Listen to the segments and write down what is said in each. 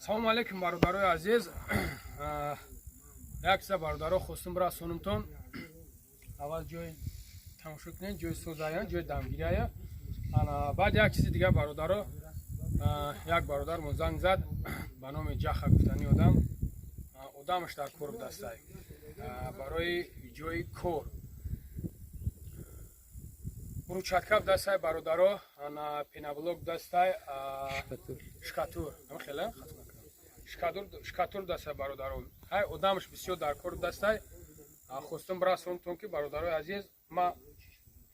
салому алейкум бародарои азиз. Якса бародаро хостум расонумтон аввал ҷои тамошо кунед, ҷои сӯзая, ҷои дамгирия. Баъд як чизи дигар бародаро, як бародармо занг зад ба номи Ҷаха гуфтани одамаш дар кор будастай барои ҷои кор бручатка будастай бародаро, пеноблок будастай, шкатур будастай бародаро. Ҳай одамаш бисёр дар кор будастай. Хостум расонумтон ки бародарои азиз, ма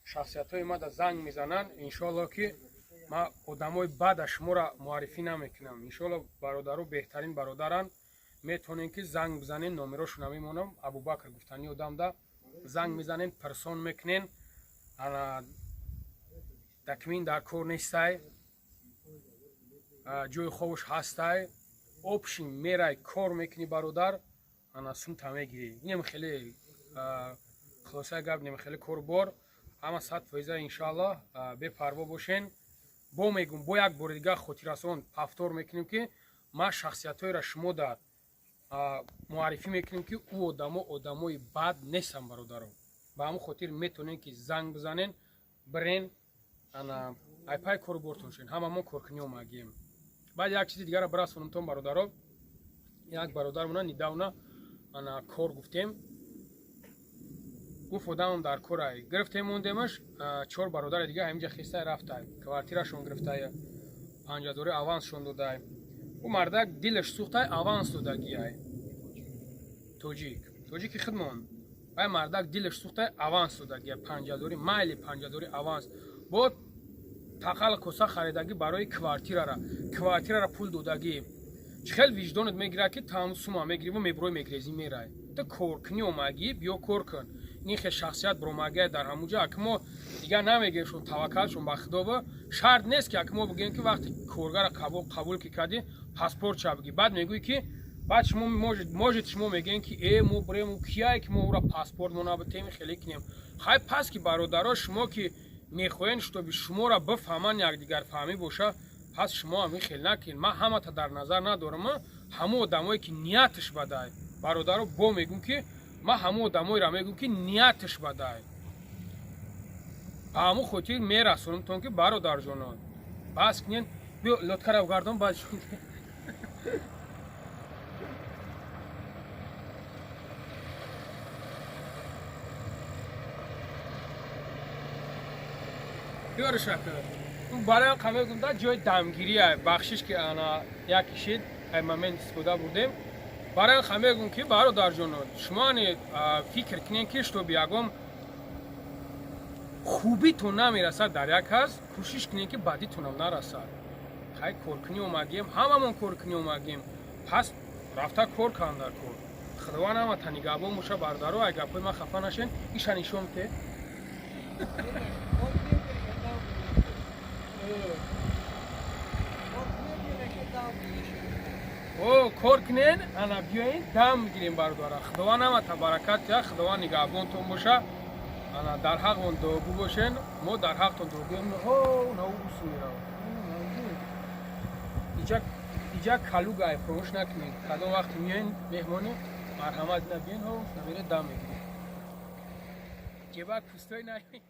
шахсиятҳои мада занг мезананд. Иншоалло ки ма одамои бада шуморо муаррифӣ намекунам. Иншоалло бародаро беҳтарин бародаранд. Метавонем ки занг бизанен, номерошона мемонам. Абубакр гуфтани одамда занг мезанен, пирсон мекунен. Такмин дар кор нестай, ҷои хобаш ҳастай, обшин мерай кор мекунӣ бародар, сумта мегирӣ. Инем хеле хулосаи гап, нем хеле корбор. Ҳама 100% иншоалло бепарво бошен. Бо мегум, бо як бори дигар хотиррасон повтор мекунем ки ма шахсиятҳоеро шумо дар муаррифӣ мекунем ки ӯ одамои бад нестанд бародаро. Ба ҳамон хотир метавонем ки занг бизанен, бирен айпай кору бортон шен. Ҳама мо коркунӣ омагием. Баъд як чизи дигарро бирасонумтон бародаро, як бародармона нидавна кор гуфтем. Гуфт одамам дар корай. Гирифтем мондемаш, 4 бародари дигар ҳаминҷа хистай рафтай. Квартирашон гирифтай, 50,000 авансшон додай. Ӯ мардак дилаш сӯхтай, аванс додагиай. Тоҷики хидмон. Ай мардак дилаш сӯхтай, аванс додагиай. 50,000 майли 50,000 аванс. Бо тақал коса харидаги барои квартирара пул додагӣ. Чӣ хел виҷдонат мегирад ки тамом сума мегирӣ ва меброи мегирезӣ мерай. Ту коркунӣ омагӣ, биё кор кун. Ин хел шахсият бромагия дар ҳамуҷа. Акмо дигар намегем шон таваккалшон ба худо. Шарт нест ки акмо бигем ки вақти коргара қабул ки кади паспорт ча бигӣ. Баъд мегӯй ки баъд шумо можед шумо мегем ки мо бурем кияе ки мо ӯра паспорт мо набитем хеле кинем. Хай пас ки бародаро шумо ки мехоҳен шутоби шуморо бифаҳманд, якдигар фаҳмӣ боша, пас шумо ҳамин хел накин. Ман ҳамата дар назар надорам. Ҳамон одамое ки нияташ бадай бародаро, бо мегӯм ки ман ҳамон одамоеро мегӯм ки нияташ бадай. Ба ҳамон хотир мерасонумтон ки бародарҷонон бас кунен. биё лоткара гардон баъд барои қамегунда ҷои дамгирия бахшиш ки як кишид момент истифода бурдем. Барои қамегун ки бародарҷонон шумо фикр кунед ки шутоби ягон хубитон намерасад дар як кас, кӯшиш кунед ки бадитонам нарасад. Хай коркунӣ омагем, ҳамамон коркунӣ омагем. Пас рафта кор кан дар кор. Худованд ҳамата нигаҳбон боша бародаро. Ай гапҳои ман хафа нашен. Иша нишон те. کار کنین انا بیاین دم میگیریم برداره. خداوند ҳамата баракат диҳад. Худованд нигаҳбонтон боша. ана дар ҳаққон дуогӯ бошен. мо дар ҳаққтон дуогӯем. иҷа калугай фурӯш накунед. кадом вақти миёин меҳмонӣ марҳамат набиен намере дам мегирем. ҷебак пӯстой наёед.